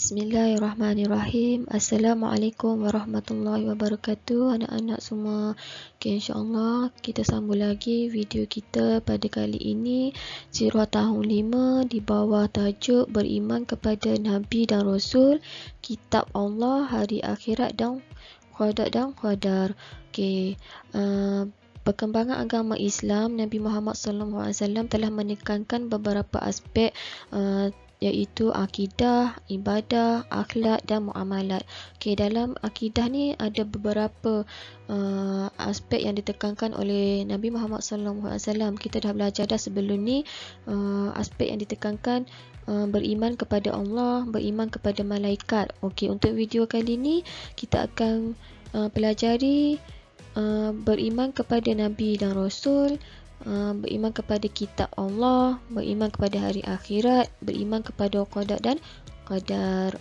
Bismillahirrahmanirrahim. Assalamualaikum warahmatullahi wabarakatuh, anak-anak semua. InsyaAllah kita sambung lagi video kita pada kali ini, Sirah tahun 5 di bawah tajuk beriman kepada Nabi dan Rasul, Kitab Allah, Hari Akhirat dan Qadar. Perkembangan agama Islam, Nabi Muhammad SAW telah menekankan beberapa aspek iaitu akidah, ibadah, akhlak dan muamalat. Dalam akidah ni ada beberapa aspek yang ditekankan oleh Nabi Muhammad SAW. Kita dah belajar dah sebelum ni aspek yang ditekankan, beriman kepada Allah, beriman kepada malaikat. Untuk video kali ni kita akan pelajari beriman kepada Nabi dan Rasul, beriman kepada kitab Allah, beriman kepada hari akhirat, beriman kepada qada dan qadar.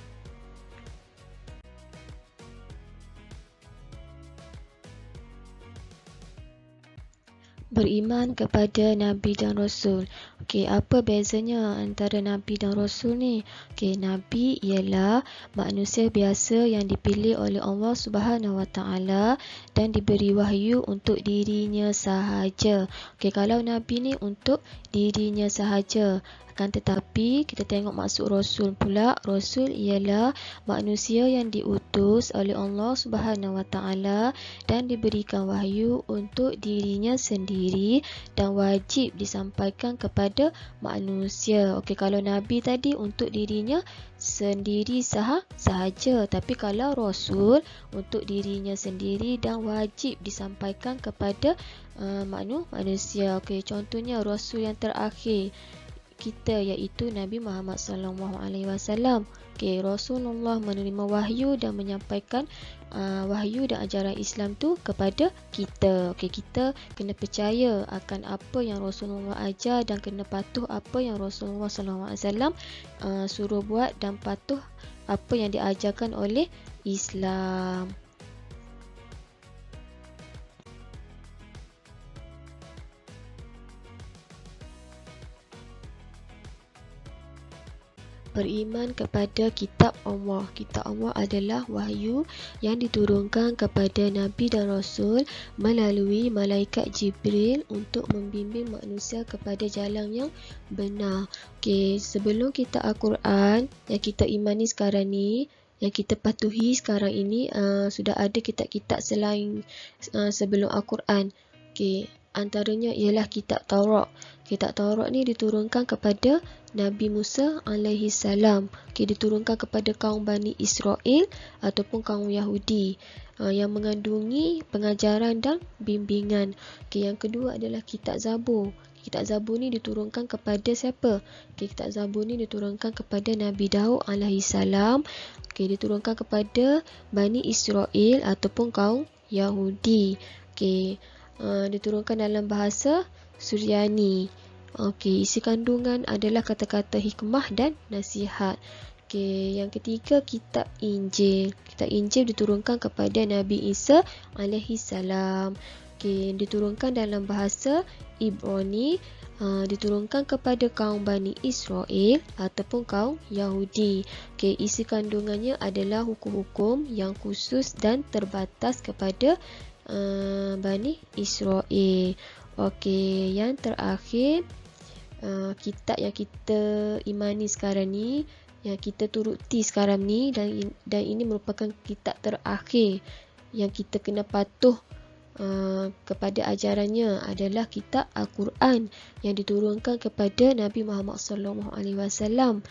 Beriman kepada Nabi dan Rasul. Apa bezanya antara Nabi dan Rasul ni? Nabi ialah manusia biasa yang dipilih oleh Allah Subhanahu Wa Taala dan diberi wahyu untuk dirinya sahaja. Kalau Nabi ni untuk dirinya sahaja. Akan tetapi kita tengok maksud Rasul pula. Rasul ialah manusia yang diutus oleh Allah Subhanahu Wa Taala dan diberikan wahyu untuk dirinya sendiri dan wajib disampaikan kepada manusia. Kalau Nabi tadi untuk dirinya sendiri sahaja, tapi kalau Rasul untuk dirinya sendiri dan wajib disampaikan kepada manusia. Contohnya Rasul yang terakhir kita iaitu Nabi Muhammad SAW. Rasulullah menerima wahyu dan menyampaikan wahyu dan ajaran Islam tu kepada kita. Kita kena percaya akan apa yang Rasulullah ajar dan kena patuh apa yang Rasulullah SAW suruh buat dan patuh apa yang diajarkan oleh Islam. Beriman kepada kitab Allah. Kitab Allah adalah wahyu yang diturunkan kepada Nabi dan Rasul melalui malaikat Jibril untuk membimbing manusia kepada jalan yang benar. Sebelum kita Al-Quran yang kita imani sekarang ni, yang kita patuhi sekarang ini, sudah ada kitab-kitab selain sebelum Al-Quran. Antaranya ialah kitab Taurat. Kitab Taurat ni diturunkan kepada Nabi Musa alaihi salam. Diturunkan kepada kaum Bani Israel ataupun kaum Yahudi yang mengandungi pengajaran dan bimbingan. Yang kedua adalah kitab Zabur. Kitab Zabur ni diturunkan kepada siapa? Kitab Zabur ni diturunkan kepada Nabi Daud alaihi salam. Diturunkan kepada Bani Israel ataupun kaum Yahudi. Diturunkan dalam bahasa Suryani. Isi kandungan adalah kata-kata hikmah dan nasihat. Yang ketiga, kitab Injil. Kitab Injil diturunkan kepada Nabi Isa alaihi salam. Diturunkan dalam bahasa Ibrani, diturunkan kepada kaum Bani Israel ataupun kaum Yahudi. Isi kandungannya adalah hukum-hukum yang khusus dan terbatas kepada Bani Israel. Yang terakhir, kitab yang kita imani sekarang ni, yang kita turuti sekarang ni, dan ini merupakan kitab terakhir yang kita kena patuh kepada ajarannya adalah kitab Al-Quran yang diturunkan kepada Nabi Muhammad SAW.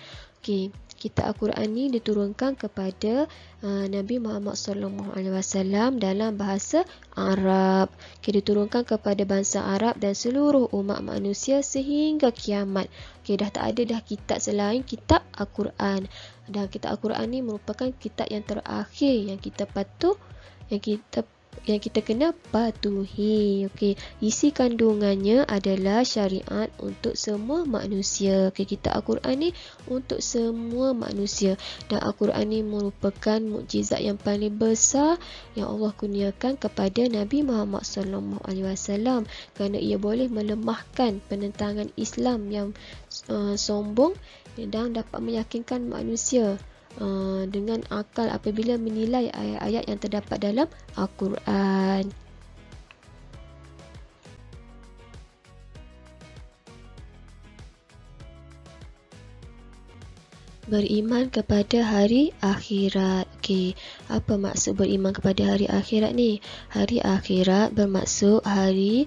Kitab Al-Quran ni diturunkan kepada Nabi Muhammad SAW dalam bahasa Arab. Diturunkan kepada bangsa Arab dan seluruh umat manusia sehingga kiamat. Dah tak ada dah kitab selain kitab Al-Quran. Dan kitab Al-Quran ni merupakan kitab yang terakhir yang kita patuh, yang kita kena patuhi. Isi kandungannya adalah syariat untuk semua manusia. Kitab Al-Quran ni untuk semua manusia. Dan Al-Quran ni merupakan mukjizat yang paling besar yang Allah kurniakan kepada Nabi Muhammad SAW, kerana ia boleh melemahkan penentangan Islam yang sombong dan dapat meyakinkan manusia dengan akal apabila menilai ayat-ayat yang terdapat dalam Al-Quran. Beriman kepada hari akhirat. Okey, apa maksud beriman kepada hari akhirat ni? Hari akhirat bermaksud hari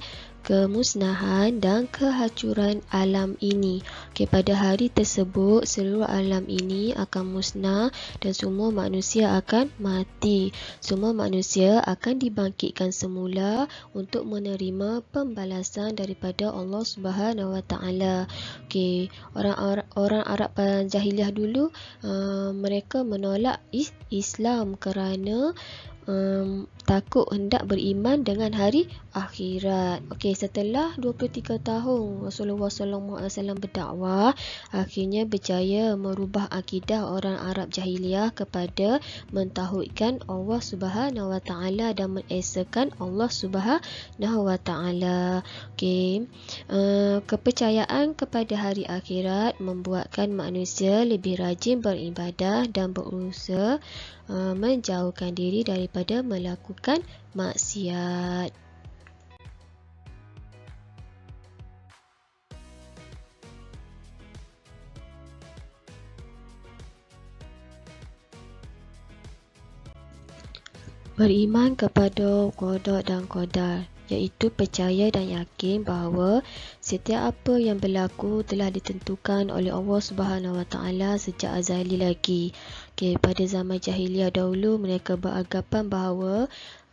kemusnahan dan kehancuran alam ini. Okey, pada hari tersebut seluruh alam ini akan musnah dan semua manusia akan mati. Semua manusia akan dibangkitkan semula untuk menerima pembalasan daripada Allah Subhanahu Wa Taala. Okey, orang Arab jahiliah dulu mereka menolak Islam kerana takut hendak beriman dengan hari akhirat. Okey, setelah 23 tahun Rasulullah SAW berdakwah, akhirnya berjaya merubah akidah orang Arab jahiliah kepada mentauhidkan Allah Subhanahu Wa Taala dan mengesakan Allah Subhanahu Wa Taala. Okey, kepercayaan kepada hari akhirat membuatkan manusia lebih rajin beribadah dan berusaha menjauhkan diri daripada melakukan maksiat. Beriman kepada qada dan qadar, iaitu percaya dan yakin bahawa setiap apa yang berlaku telah ditentukan oleh Allah Subhanahu Wa Taala sejak azali lagi. Okey, pada zaman jahiliah dahulu mereka beranggapan bahawa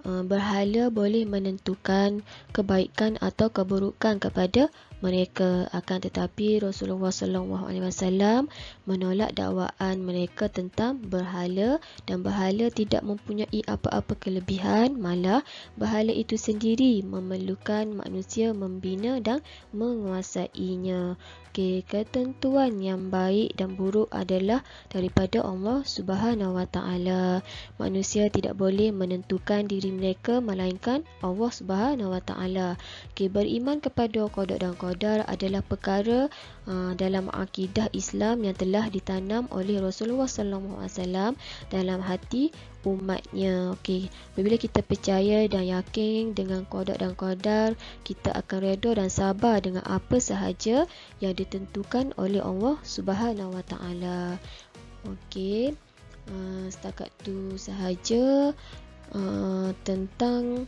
berhala boleh menentukan kebaikan atau keburukan kepada mereka. Akan tetapi Rasulullah SAW menolak dakwaan mereka tentang berhala, dan berhala tidak mempunyai apa-apa kelebihan, malah berhala itu sendiri memerlukan manusia membina dan menguasainya. Okey, ketentuan yang baik dan buruk adalah daripada Allah Subhanahu Wa Taala. Manusia tidak boleh menentukan diri mereka melainkan Allah Subhanahu Wa Taala. Okey, beriman kepada qada dan qadar adalah perkara dalam akidah Islam yang telah ditanam oleh Rasulullah SAW dalam hati umatnya. Okey, apabila kita percaya dan yakin dengan qada dan qadar, kita akan redha dan sabar dengan apa sahaja yang ditentukan oleh Allah Subhanahu Wa Taala. Okey, setakat tu sahaja tentang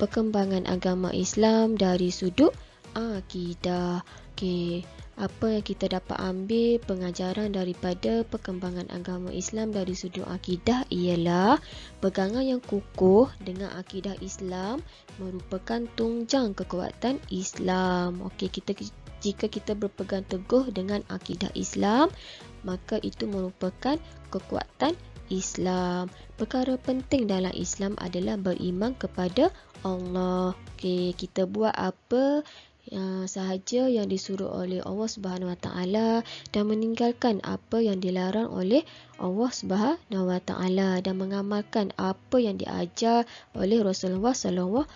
perkembangan agama Islam dari sudut akidah. Okey, apa yang kita dapat ambil pengajaran daripada perkembangan agama Islam dari sudut akidah ialah pegangan yang kukuh dengan akidah Islam merupakan tunjang kekuatan Islam. Okey, jika kita berpegang teguh dengan akidah Islam, maka itu merupakan kekuatan Islam. Perkara penting dalam Islam adalah beriman kepada Allah. Okey, kita buat apa sahaja yang disuruh oleh Allah Subhanahu Wa Taala dan meninggalkan apa yang dilarang oleh Allah Subhanahu Wa Taala dan mengamalkan apa yang diajar oleh Rasulullah SAW.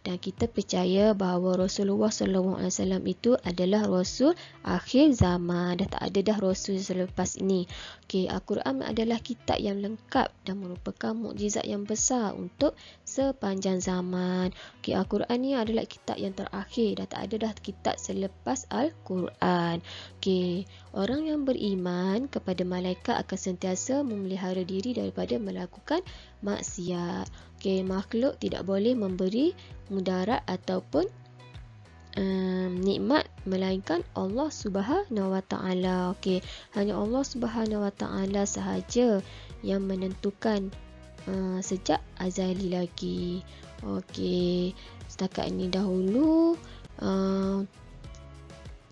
Dan kita percaya bahawa Rasulullah SAW itu adalah Rasul akhir zaman. Dah tak ada dah Rasul selepas ini. Okey, Al-Quran adalah kitab yang lengkap dan merupakan mukjizat yang besar untuk sepanjang zaman. Okey, Al-Quran ni adalah kitab yang terakhir. Dah tak ada dah kitab selepas Al-Quran. Okey, orang yang beriman kepada malaikat akan sentiasa memelihara diri daripada melakukan maksiat. Okey, makhluk tidak boleh memberi mudarat ataupun nikmat melainkan Allah Subhanahu Wa Taala. Okey, hanya Allah Subhanahu Wa Taala sahaja yang menentukan sejak azali lagi. Okey, setakat ini dahulu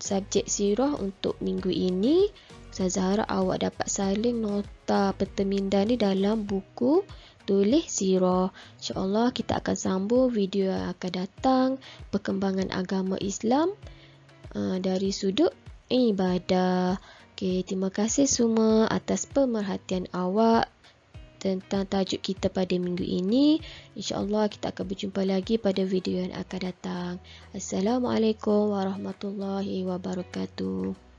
subjek sirah untuk minggu ini. Ustazah harap awak dapat salin nota perteminda ni dalam buku tulis sirah. InsyaAllah kita akan sambung video yang akan datang perkembangan agama Islam dari sudut ibadah. Okay, terima kasih semua atas pemerhatian awak tentang tajuk kita pada minggu ini. InsyaAllah kita akan berjumpa lagi pada video yang akan datang. Assalamualaikum warahmatullahi wabarakatuh.